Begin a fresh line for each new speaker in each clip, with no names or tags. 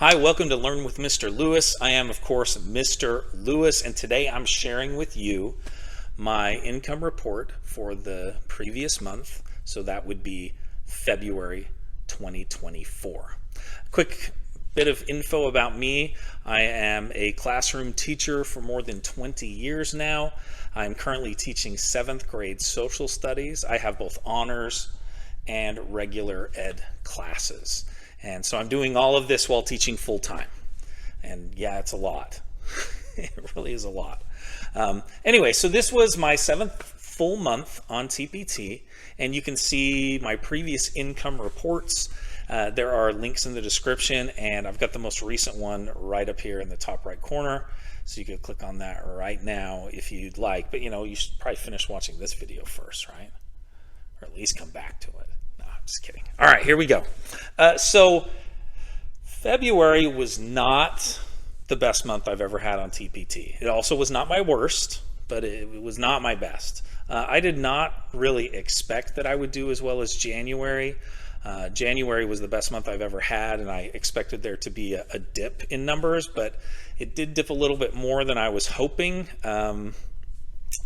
Hi, welcome to Learn with Mr. Lewis. I am, of course, Mr. Lewis, and today I'm sharing with you my income report for the previous month. So that would be February 2024. Quick bit of info about me. I am a classroom teacher for more than 20 years now. I'm currently teaching 7th grade social studies. I have both honors and regular ed classes. And so I'm doing all of this while teaching full time. And yeah, it's a lot. It really is a lot. Anyway, so this was my 7th full month on TPT, and you can see my previous income reports. There are links in the description, and I've got the most recent one right up here in the top right corner. So you can click on that right now if you'd like. But you should probably finish watching this video first, right? Or at least come back to it. Just kidding. All right, here we go. So February was not the best month I've ever had on TPT. It also was not my worst, but it was not my best. I did not really expect that I would do as well as January. January was the best month I've ever had, and I expected there to be a dip in numbers, but it did dip a little bit more than I was hoping.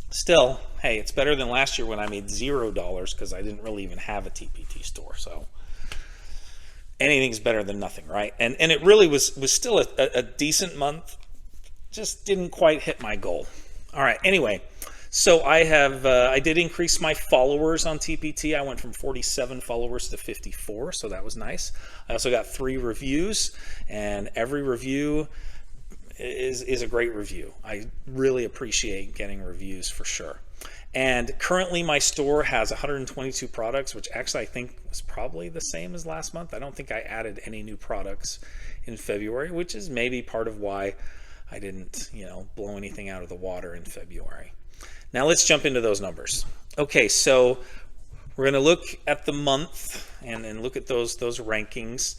Still, hey, it's better than last year when I made $0 because I didn't really even have a TPT store. So anything's better than nothing, right? And it really was still a decent month. Just didn't quite hit my goal. All right. Anyway, so I did increase my followers on TPT. I went from 47 followers to 54, so that was nice. I also got 3 reviews, and every review is a great review. I really appreciate getting reviews for sure. And currently my store has 122 products, which actually I think was probably the same as last month. I don't think I added any new products in February, which is maybe part of why I didn't, blow anything out of the water in February. Now let's jump into those numbers. Okay, so we're going to look at the month and look at those rankings.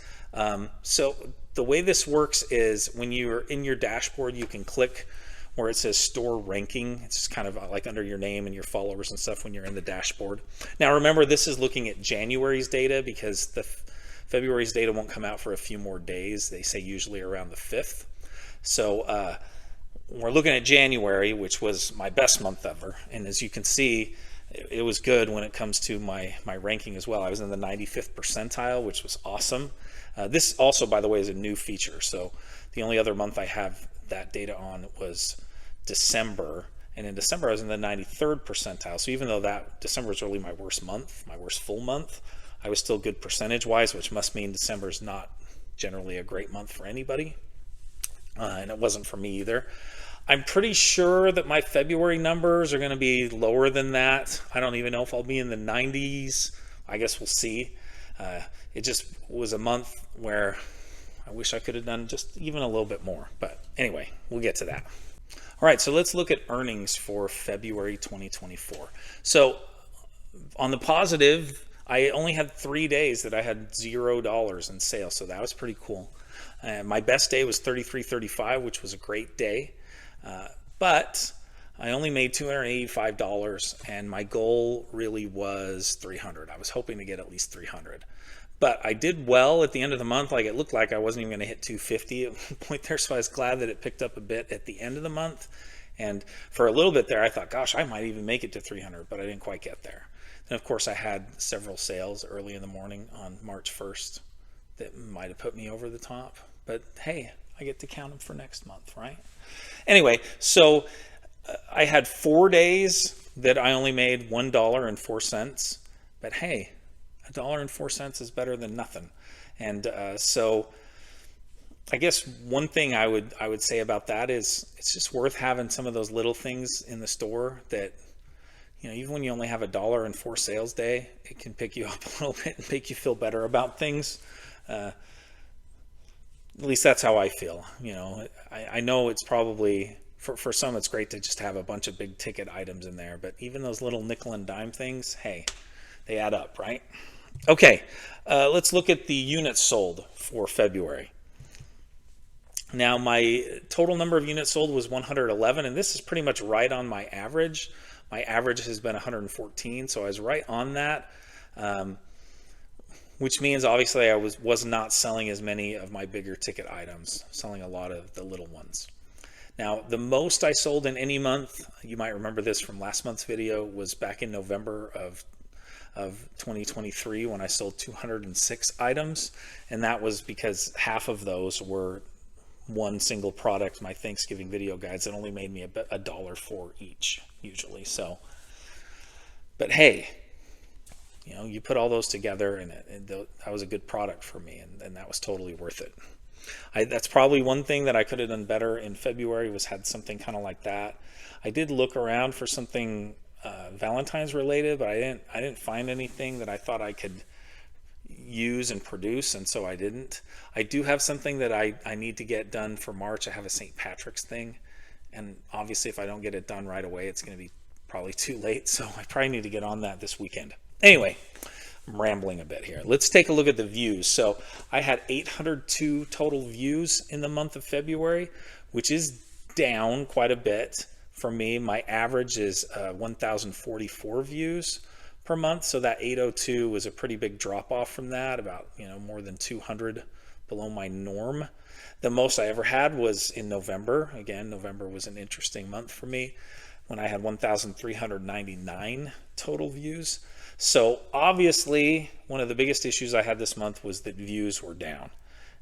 So the way this works is when you're in your dashboard, you can click where it says store ranking. It's just kind of like under your name and your followers and stuff when you're in the dashboard. Now remember, this is looking at January's data because the February's data won't come out for a few more days. They say usually around the 5th. So we're looking at January, which was my best month ever. And as you can see, it was good when it comes to my ranking as well. I was in the 95th percentile, which was awesome. This also, by the way, is a new feature. So the only other month I have that data on was December. And in December, I was in the 93rd percentile. So even though that December is really my worst month, my worst full month, I was still good percentage-wise, which must mean December is not generally a great month for anybody. And it wasn't for me either. I'm pretty sure that my February numbers are going to be lower than that. I don't even know if I'll be in the 90s. I guess we'll see. It just was a month where I wish I could have done just even a little bit more. But anyway, we'll get to that. All right, so let's look at earnings for February 2024. So on the positive, I only had 3 days that I had $0 in sales, so that was pretty cool. My best day was $33.35, which was a great day. But I only made $285, and my goal really was $300. I was hoping to get at least $300. But I did well at the end of the month. Like, it looked like I wasn't even going to hit $250 at one point there, so I was glad that it picked up a bit at the end of the month. And for a little bit there, I thought, gosh, I might even make it to $300, but I didn't quite get there. And of course, I had several sales early in the morning on March 1st that might have put me over the top. But hey, I get to count them for next month, right? Anyway, so I had 4 days that I only made $1.04, but hey, $1.04 is better than nothing. And so I guess one thing I would say about that is it's just worth having some of those little things in the store that, even when you only have $1.04 sales day, it can pick you up a little bit and make you feel better about things. At least that's how I feel. I know it's probably, for some, it's great to just have a bunch of big ticket items in there, but even those little nickel and dime things, hey, they add up, right? Okay, let's look at the units sold for February. Now, my total number of units sold was 111, and this is pretty much right on my average. My average has been 114, so I was right on that. which means obviously I was not selling as many of my bigger ticket items, selling a lot of the little ones. Now, the most I sold in any month, you might remember this from last month's video, was back in November of 2023 when I sold 206 items, and that was because half of those were one single product, my Thanksgiving video guides, that only made me $1 for each usually. So, but hey, you know, you put all those together, and that was a good product for me, and that was totally worth it. That's probably one thing that I could have done better in February, was had something kind of like that. I did look around for something Valentine's related, but I didn't find anything that I thought I could use and produce, and so I didn't. I do have something that I need to get done for March. I have a St. Patrick's thing, and obviously if I don't get it done right away, it's going to be probably too late, so I probably need to get on that this weekend. Anyway, I'm rambling a bit here. Let's take a look at the views. So I had 802 total views in the month of February, which is down quite a bit for me. My average is 1,044 views per month, so that 802 was a pretty big drop off from that, about, you know, more than 200 below my norm. The most I ever had was in November. Again, November was an interesting month for me when I had 1,399 total views. So obviously, one of the biggest issues I had this month was that views were down.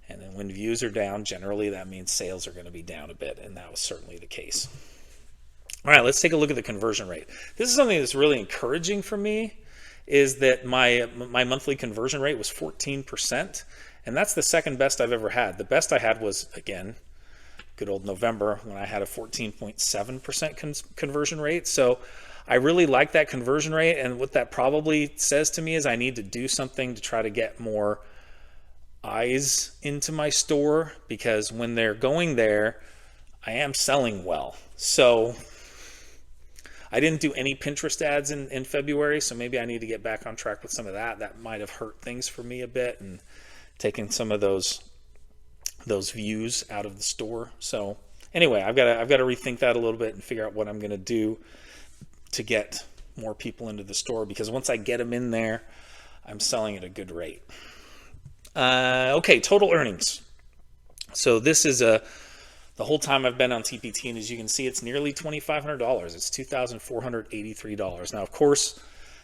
And then when views are down, generally that means sales are going to be down a bit, and that was certainly the case. All right, let's take a look at the conversion rate. This is something that's really encouraging for me, is that my monthly conversion rate was 14%, and that's the second best I've ever had. The best I had was, again, good old November, when I had a 14.7% conversion rate. So I really like that conversion rate, and what that probably says to me is I need to do something to try to get more eyes into my store, because when they're going there, I am selling well. So I didn't do any Pinterest ads in February, so maybe I need to get back on track with some of that. That might have hurt things for me a bit and taken some of those views out of the store. So anyway, I've got to rethink that a little bit and figure out what I'm going to do to get more people into the store, because once I get them in there, I'm selling at a good rate. Okay, total earnings. So this is the whole time I've been on TPT, and as you can see, it's nearly $2,500. It's $2,483. Now, of course,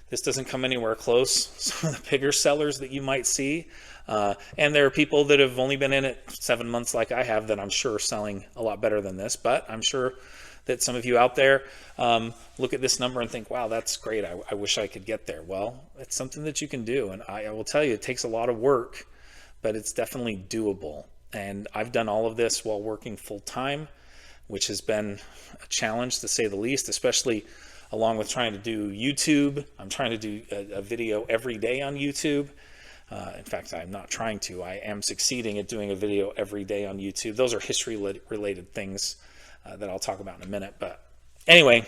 this doesn't come anywhere close to some of the bigger sellers that you might see. And there are people that have only been in it 7 months like I have that I'm sure are selling a lot better than this, but I'm sure that some of you out there look at this number and think, wow, that's great. I wish I could get there. Well, it's something that you can do, and I will tell you, it takes a lot of work, but it's definitely doable. And I've done all of this while working full-time, which has been a challenge to say the least, especially along with trying to do YouTube. I'm trying to do a video every day on YouTube. In fact, I'm not trying to. I am succeeding at doing a video every day on YouTube. Those are history-related things that I'll talk about in a minute. But anyway,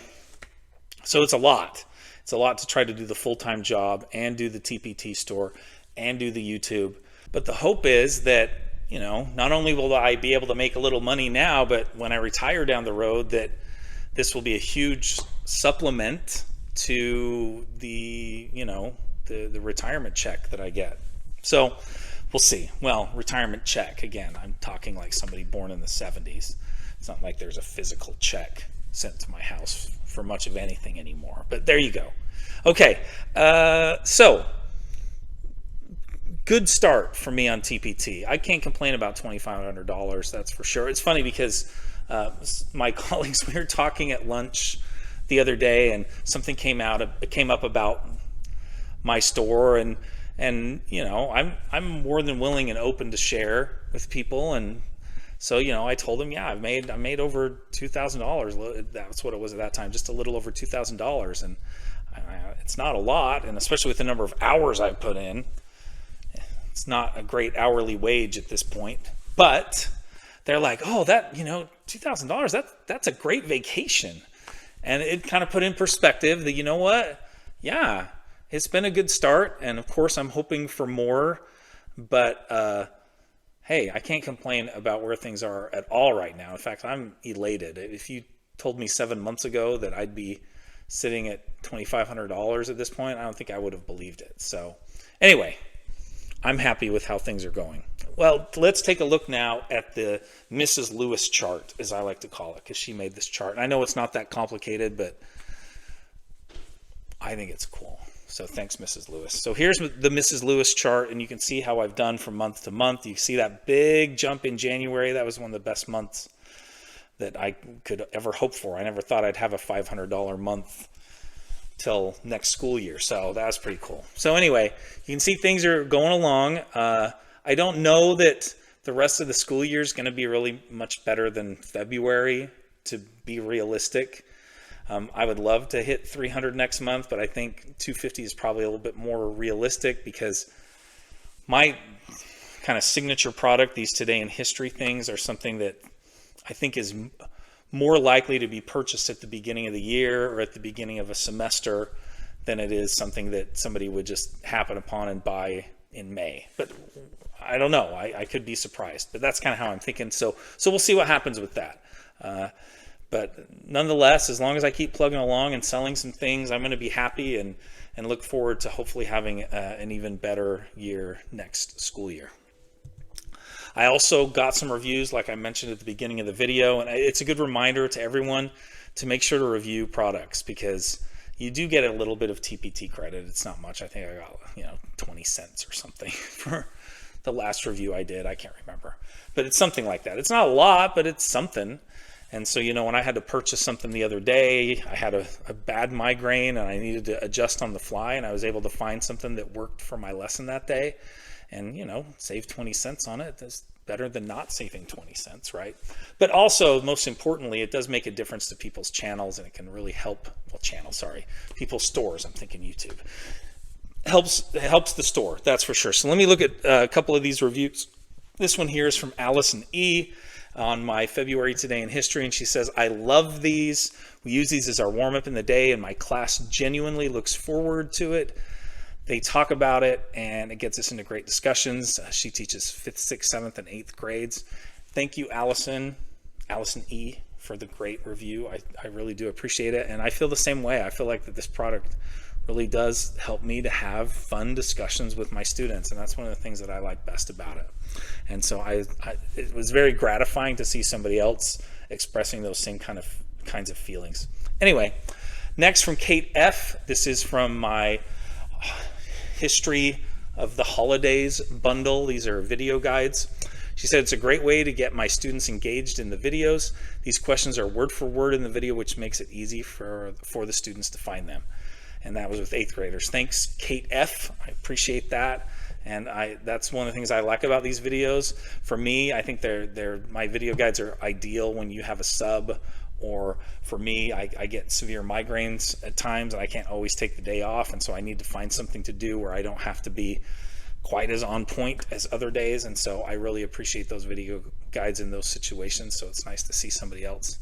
so it's a lot. It's a lot to try to do the full-time job and do the TPT store and do the YouTube. But the hope is that, you know, not only will I be able to make a little money now, but when I retire down the road, that this will be a huge supplement to the, you know, the retirement check that I get. So we'll see. Well, retirement check, again, I'm talking like somebody born in the 70s. It's not like there's a physical check sent to my house for much of anything anymore. But there you go. Okay, so good start for me on TPT. I can't complain about $2,500, that's for sure. It's funny because my colleagues, we were talking at lunch the other day, and something came up about my store, and you know, I'm more than willing and open to share with people. And so, you know, I told them, yeah, I made over $2,000. That's what it was at that time, just a little over $2,000, and it's not a lot, and especially with the number of hours I've put in, it's not a great hourly wage at this point. But they're like, oh, that, you know, $2,000, that's a great vacation. And it kind of put in perspective that, you know what, yeah, it's been a good start, and of course I'm hoping for more, but hey, I can't complain about where things are at all right now. In fact, I'm elated. If you told me 7 months ago that I'd be sitting at $2,500 at this point, I don't think I would have believed it. So anyway, I'm happy with how things are going. Well, let's take a look now at the Mrs. Lewis chart, as I like to call it, because she made this chart. And I know it's not that complicated, but I think it's cool. So thanks, Mrs. Lewis. So here's the Mrs. Lewis chart, and you can see how I've done from month to month. You see that big jump in January. That was one of the best months that I could ever hope for. I never thought I'd have a $500 month till next school year. So that was pretty cool. So anyway, you can see things are going along. I don't know that the rest of the school year is going to be really much better than February, to be realistic. I would love to hit 300 next month, but I think 250 is probably a little bit more realistic, because my kind of signature product, these Today in History things, are something that I think is more likely to be purchased at the beginning of the year or at the beginning of a semester than it is something that somebody would just happen upon and buy in May. But I don't know. I could be surprised, but that's kind of how I'm thinking. So we'll see what happens with that. But nonetheless, as long as I keep plugging along and selling some things, I'm going to be happy and look forward to hopefully having an even better year next school year. I also got some reviews, like I mentioned at the beginning of the video, and it's a good reminder to everyone to make sure to review products, because you do get a little bit of TPT credit. It's not much. I think I got 20 cents or something for the last review I did. I can't remember, but it's something like that. It's not a lot, but it's something. And so, when I had to purchase something the other day, I had a bad migraine and I needed to adjust on the fly, and I was able to find something that worked for my lesson that day and, save 20 cents on it. That's better than not saving 20 cents, right? But also, most importantly, it does make a difference to people's channels, and it can really help, people's stores. I'm thinking YouTube. It helps the store, that's for sure. So let me look at a couple of these reviews. This one here is from Allison E. on my February Today in History, and she says, I love these. We use these as our warm-up in the day, and my class genuinely looks forward to it. They talk about it, and it gets us into great discussions. She teaches 5th, 6th, 7th, and 8th grades. Thank you, Allison E., for the great review. I really do appreciate it, and I feel the same way. I feel like that this product really does help me to have fun discussions with my students, and that's one of the things that I like best about it. And so it was very gratifying to see somebody else expressing those same kinds of feelings. Anyway, next from Kate F. This is from my History of the Holidays bundle. These are video guides. She said, it's a great way to get my students engaged in the videos. These questions are word for word in the video, which makes it easy for the students to find them. And that was with 8th graders. Thanks, Kate F. I appreciate that. And that's one of the things I like about these videos. For me, I think my video guides are ideal when you have a sub, or for me, I get severe migraines at times and I can't always take the day off, and so I need to find something to do where I don't have to be quite as on point as other days. And so I really appreciate those video guides in those situations. So it's nice to see somebody else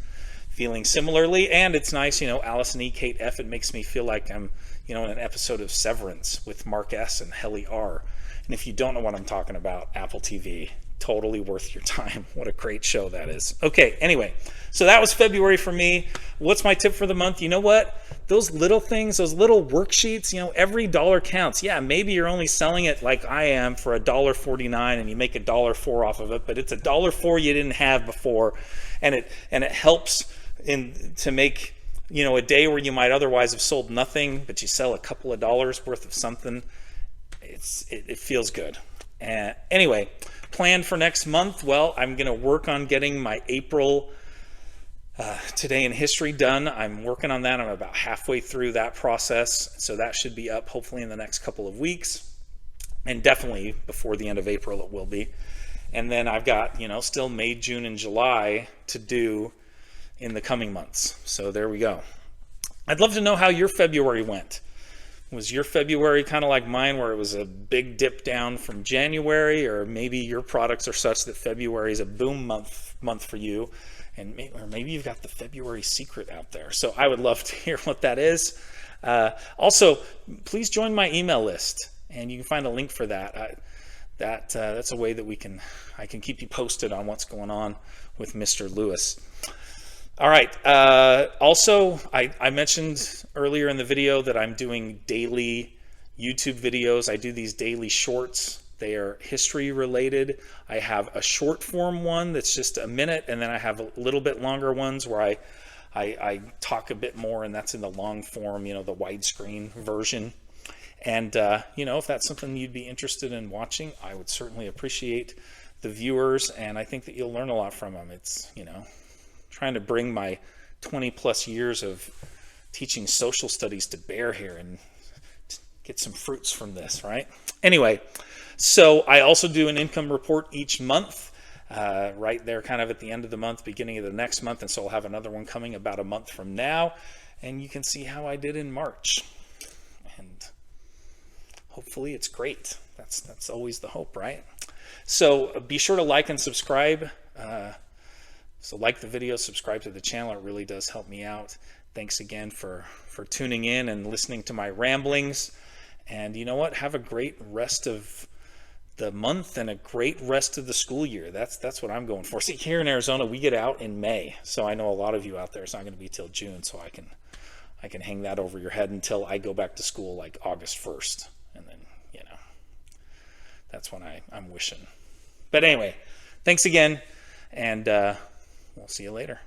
feeling similarly. And it's nice, Allison E, Kate F, it makes me feel like I'm, in an episode of Severance with Mark S and Helly R. And if you don't know what I'm talking about, Apple TV, totally worth your time. What a great show that is. Okay, anyway, so that was February for me. What's my tip for the month? You know what? Those little things, those little worksheets, every dollar counts. Yeah, maybe you're only selling it like I am for $1.49 and you make $1.04 off of it, but it's $1.04 you didn't have before, and it helps to make, a day where you might otherwise have sold nothing, but you sell a couple of dollars worth of something. It feels good. Anyway, plan for next month. Well, I'm going to work on getting my April Today in History done. I'm working on that. I'm about halfway through that process, so that should be up hopefully in the next couple of weeks, and definitely before the end of April it will be. And then I've got still May, June, and July to do in the coming months. So there we go. I'd love to know how your February went. Was your February kind of like mine, where it was a big dip down from January, or maybe your products are such that February is a boom month for you, or maybe you've got the February secret out there. So I would love to hear what that is. Also, please join my email list, and you can find a link for that. That's a way that I can keep you posted on what's going on with Mr. Lewis. All right. Also, I mentioned earlier in the video that I'm doing daily YouTube videos. I do these daily shorts They are history related. I have a short form one that's just a minute, and then I have a little bit longer ones where I talk a bit more, and that's in the long form, the widescreen version. And, if that's something you'd be interested in watching, I would certainly appreciate the viewers, and I think that you'll learn a lot from them. It's, trying to bring my 20 plus years of teaching social studies to bear here and get some fruits from this, right? Anyway, so I also do an income report each month, right there kind of at the end of the month, beginning of the next month, and so I'll have another one coming about a month from now, and you can see how I did in March. And hopefully it's great. That's always the hope, right? So be sure to like and subscribe. So like the video, subscribe to the channel. It really does help me out. Thanks again for tuning in and listening to my ramblings. And you know what? Have a great rest of the month and a great rest of the school year. That's what I'm going for. See, here in Arizona, we get out in May. So I know a lot of you out there, it's not going to be till June. So I can hang that over your head until I go back to school like August 1st. And then, that's when I'm wishing. But anyway, thanks again. And we'll see you later.